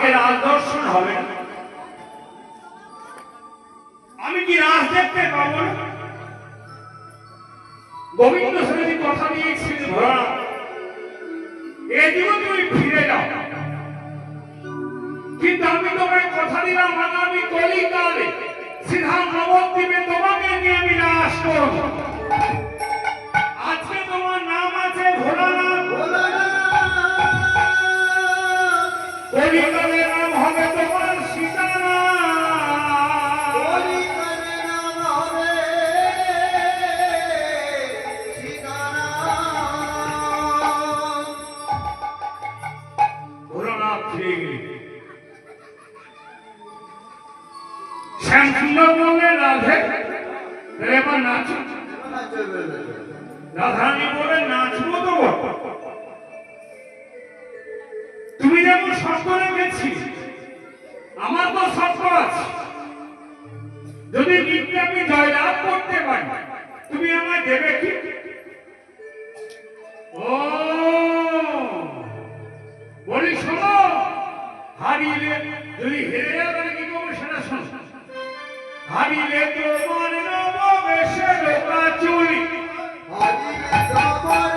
আজকে রাজ দর্শন হবে না, আমি কি রাজ দেখতে পাবো না? গোবিন্দ সেদিন কথা দিয়েছিল ধরা এই জীবন তুমি ফিরে যাও, কিন্তু আমি তোমায় কথা দিলাম আগামী কলিকালে সিধা নবদ্বীপে তোমাকে নিয়ে আমি রাজ করব। আজকে তোমার নাম আছে ভোলানাথ, কলিকালে নাম হবে তোমার সীতানাথ, ভোলানাথ ফিরে গেলে শ্যাম সুন্দর বললেন রাধে এবার নাচ। রাধারানী বললেন নাচবো তো, তুমি যেমন শর্ত রেখেছি আমার তো শর্ত আছে, যদি নৃত্যে আমি জয়লাভ করতে পারি তুমি আমায় দেবে কি? ও বলি শোনো, হারিয়ে যদি হেরে যাও তাহলে কি করবো সেটা শোনো। হারিলে তোমার নববেশে লোকা চুরি, হারিলে তোমার